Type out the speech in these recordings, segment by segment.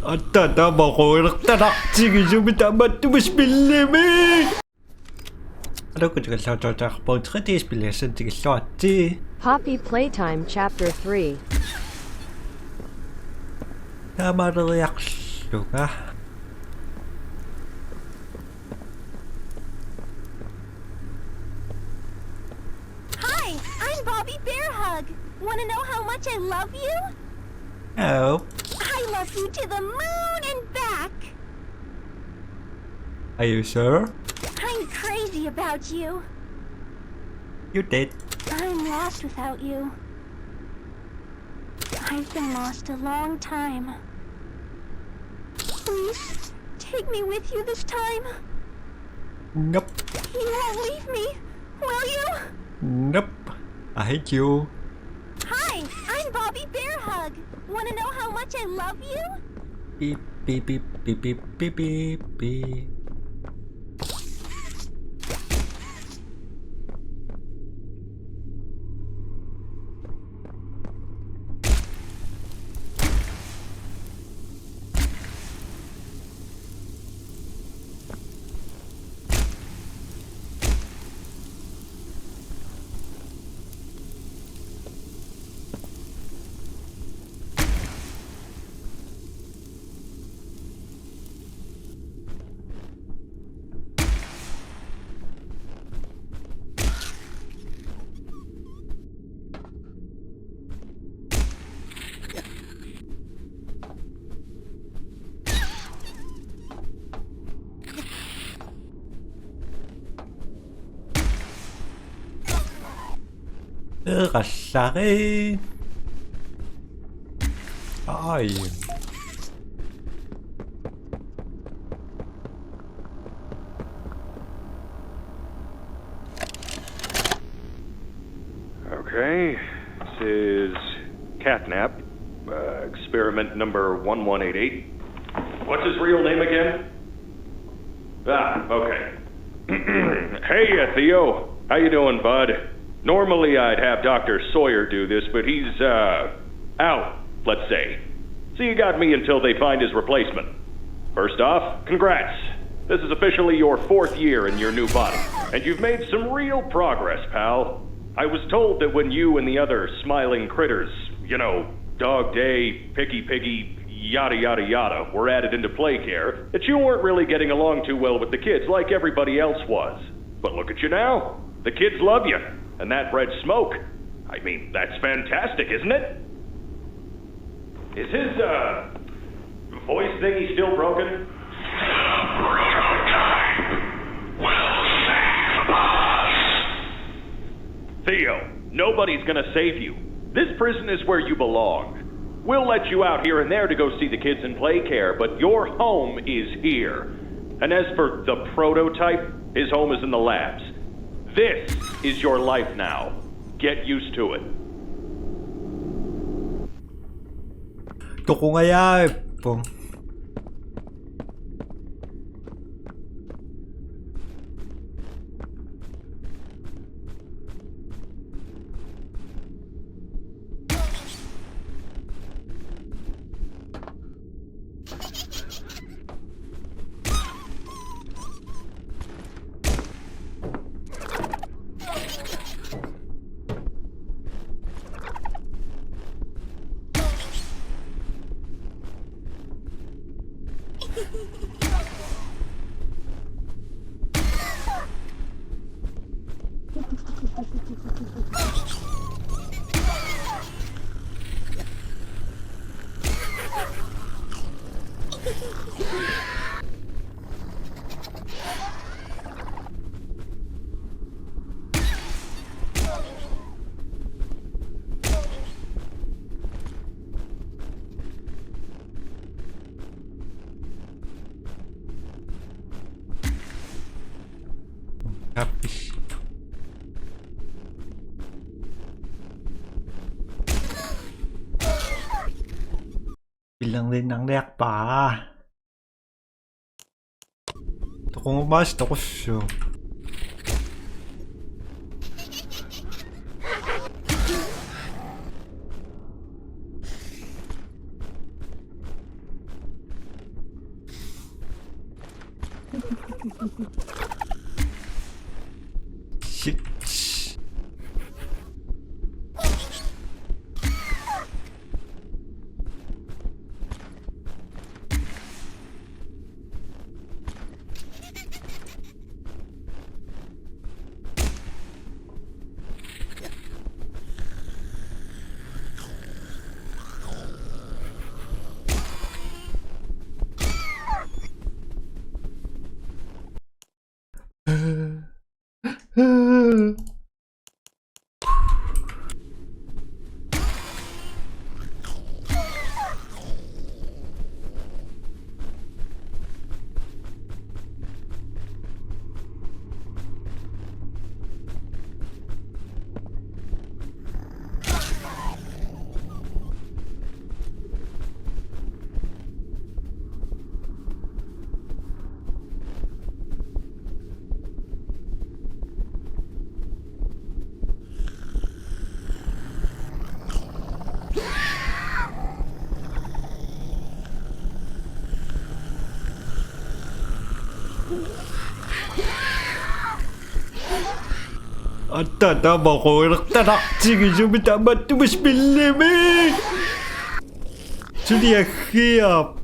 أنت بقول اقتنعت جو بتعمد مش بالليمي أنا كنت قلت أخبار تخديش بالله سنتك الساعتي Poppy Playtime Chapter 3. لا ما رياكشنها Hi, I'm Bobby Bearhug. Want to know how much I love you? Oh, I love you to the moon and back. are you sure? I'm crazy about you. You did. I'm lost without you. I've been lost a long time. Please, take me with you this time. Nope. You won't leave me, will you? Nope. I hate you. Hi, I'm Bobby Bearhug. Want to know how much I love you? Beep beep beep beep beep beep beep beep. غشاغي آي Okay, this is Catnap, experiment number 1188. What's his real name again? Okay. Hey, Theo. How you doing, bud? Normally I'd have Dr. Sawyer do this, but he's, out, let's say. So you got me until they find his replacement. First off, congrats. This is officially your 4th year in your new body, and you've made some real progress, pal. I was told that when you and the other smiling critters, Dog Day, Picky Piggy, yada yada yada, were added into play care, that you weren't really getting along too well with the kids like everybody else was. But look at you now. The kids love you. And that red smoke, I mean, that's fantastic, isn't it? Is his, voice thingy still broken? Prototype will save us. Theo, nobody's gonna save you. This prison is where you belong. We'll let you out here and there to go see the kids in play care, but your home is here. And as for the prototype, his home is in the labs. This is your life now. Get used to it. Toko nga ya po. Tapos bilang din ng react pa. Ito kung mas ito ko siya. 씨. أنت مغورق تنقصي شو بتعمل مش بالليمي شو يا خياب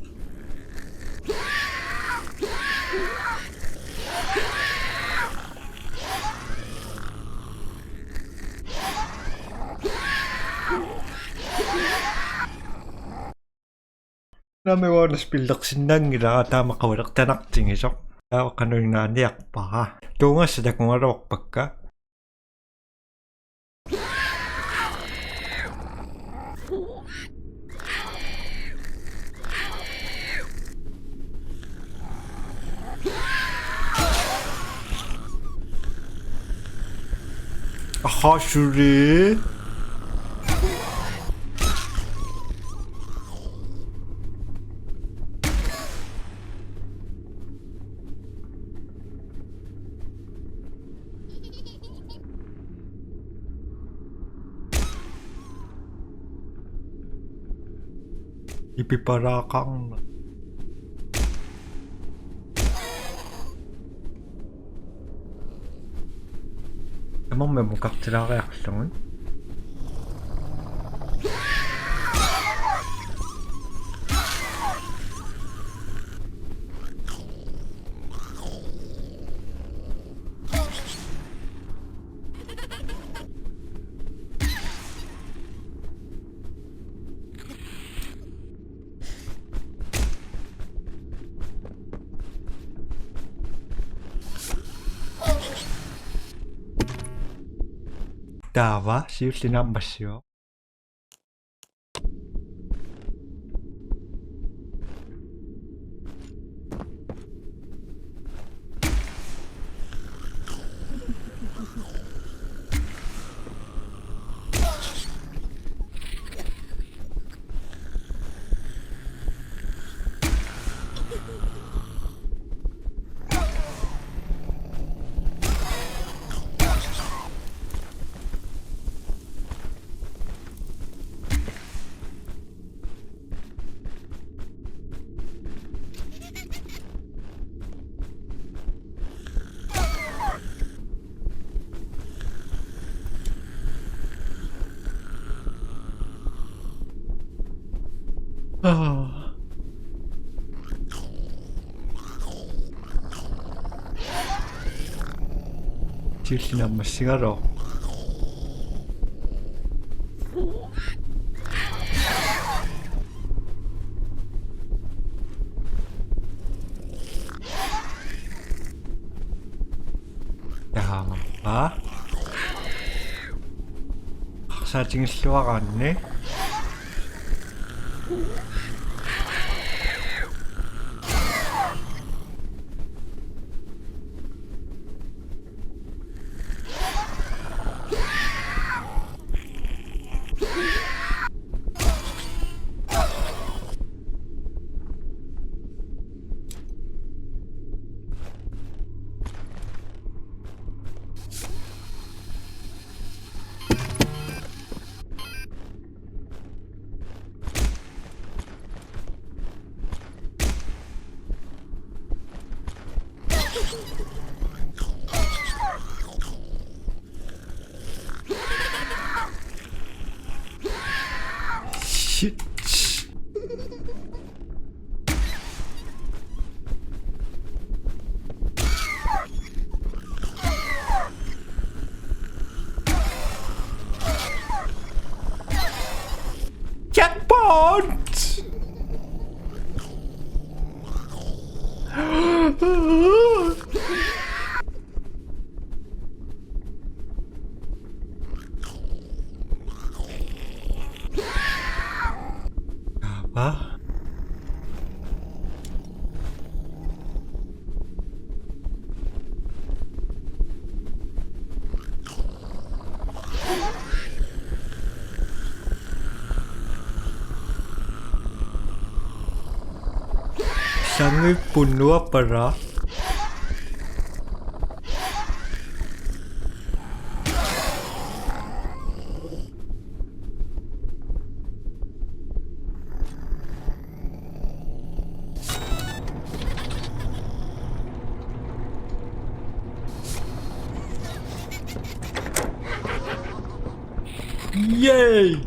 Nami wanas pildak sinang ila tama kawadak tanak tingisok. Tao kanoy nga niyak pa. Tunga sa dakong arok pagka. Aha şuri. Ipiparakang emang may mukha sila reaksyon? Dava, siyusin ang basyo. Siyusin ang masigaro. Tama ba? Sa ating isluwakan eh. Shit. Jackpot! Apa? Langit puno apa? Yay!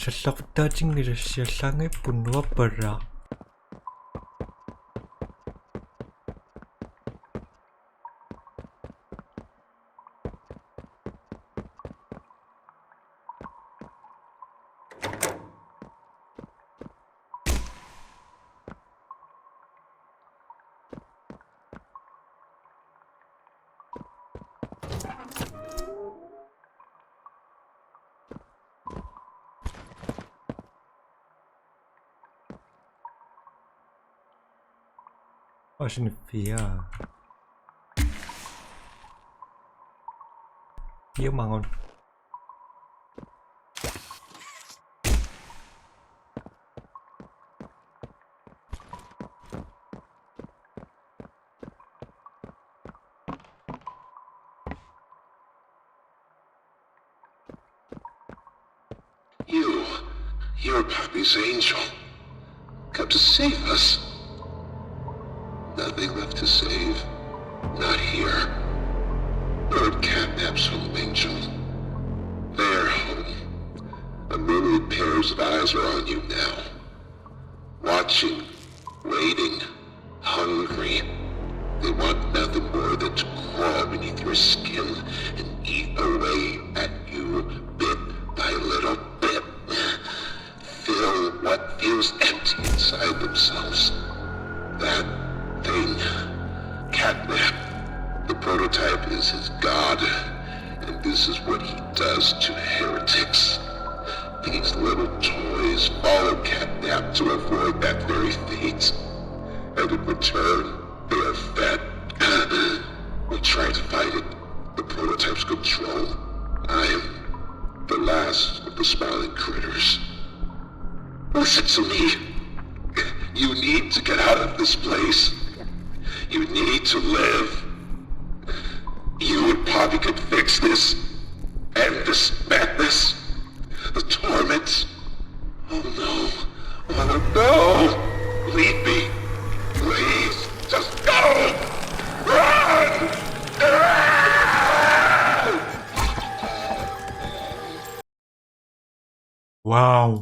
Salaktating nirasya langit puno apa? Oh, Shinfia. Dia mangon. You're Pappy's angel. Come to save us. Nothing left to save. Not here. Bird catnaps home, Angel. Their home. A myriad pairs of eyes are on you now. Watching, waiting, hungry. They want nothing more than to crawl beneath your skin and eat away at you bit by little bit. Fill what feels empty inside themselves. That thing. Catnap. The prototype is his god, and this is what he does to heretics. These little toys follow Catnap to avoid that very fate, and in return, they are fed. We try to fight it, the prototype's control. I am the last of the smiling critters. Listen to me. You need to get out of this place. You need to live. You and Poppy could fix this. End this madness. The torment. Oh no. Oh no. Leave me. Please. Just go. Run! Wow.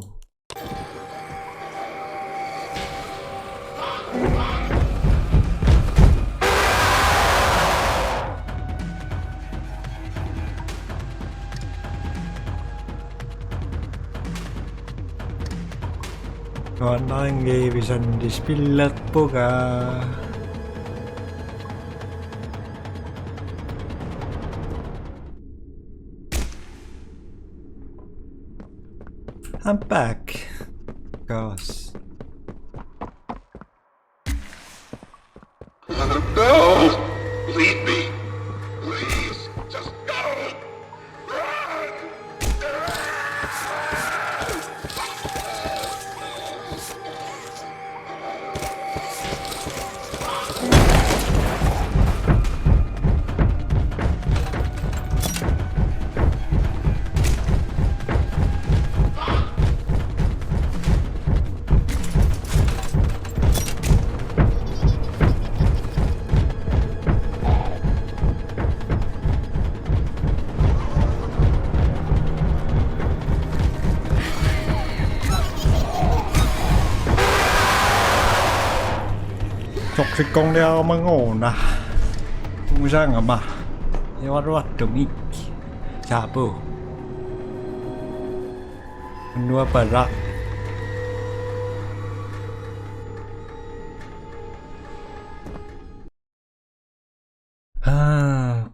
Kawan bisa dispillat poka. I'm back. Gosh. No! Leave me! Please, just go! Run! Toxic con đeo mà ngủ nè. Không răng à mà. Yêu ruột tụi mình. Chà bù. Nua bà rạc.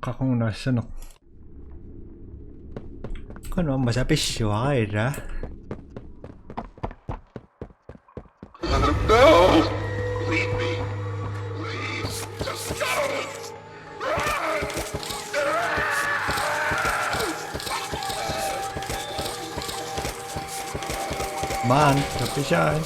Kakong nasunok. Kano masabi siya ira. No! Leave me! Please, just go! Run! Man, sabi siya.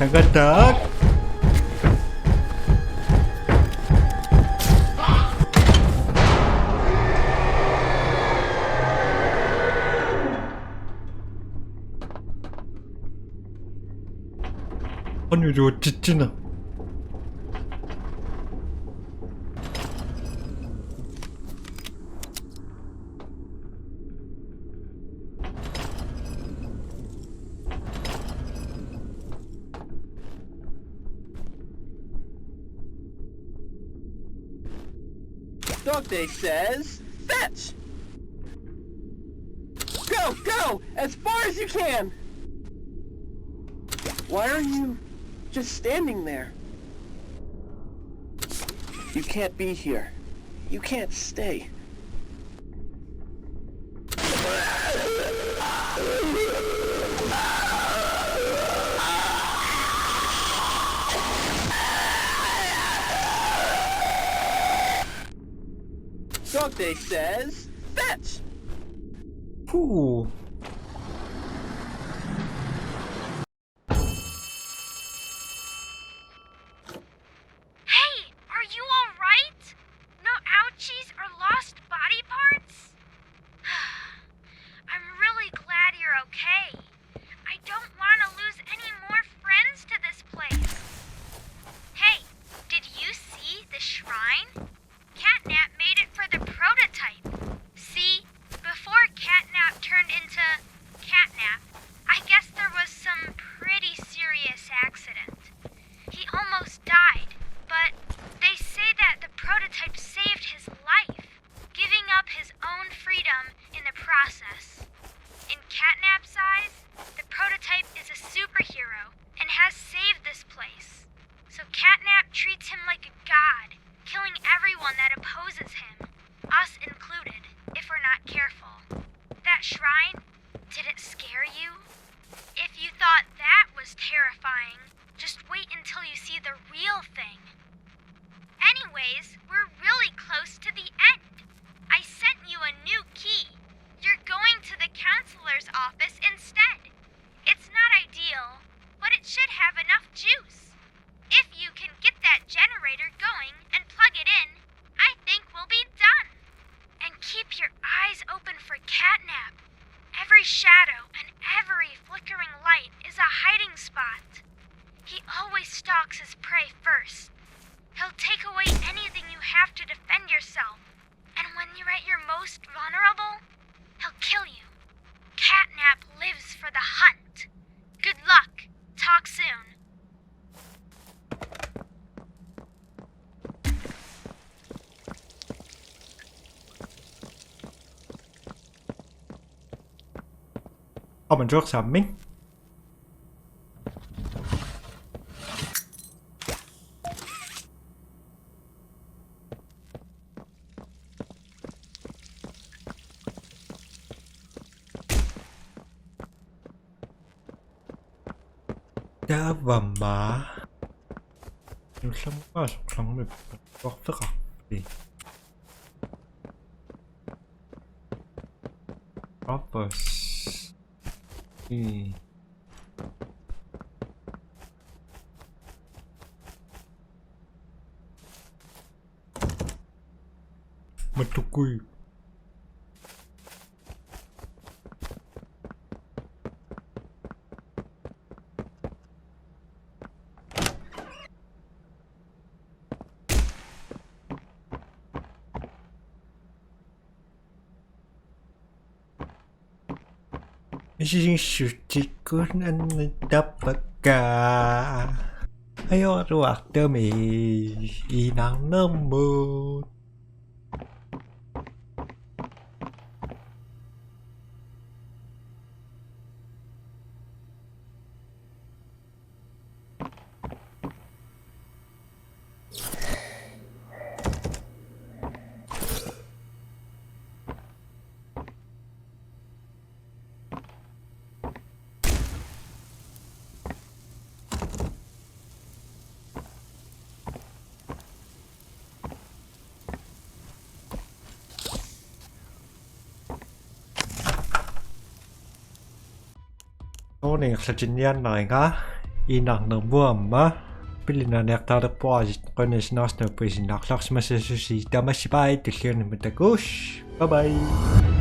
Sagadak. Ano yun? Chichina. Dog Day says, fetch! Go, go! As far as you can! Why are you just standing there? You can't be here. You can't stay. Dog Day says, fetch! Ooh. Hey, are you alright? No ouchies or lost body parts? I'm really glad you're okay. I don't want to lose any more friends to this place. Hey, did you see the shrine? Catnap made it for the prototype. See? Before Catnap turned into stalks his prey first. He'll take away anything you have to defend yourself. And when you're at your most vulnerable, he'll kill you. Catnap lives for the hunt. Good luck. Talk soon. Mình rất sầm miếng. Đá vầm bả. Sống quá sống được có phức học gì. Robbers. Mất tục quy. Syutikun dapaka ayo ruak demi inang nembut. Ini kejadian mereka inang nembum pilih nak tarik puas konis nas nepuisin nak laks masih susi damas baik terlihat bagus. Bye bye.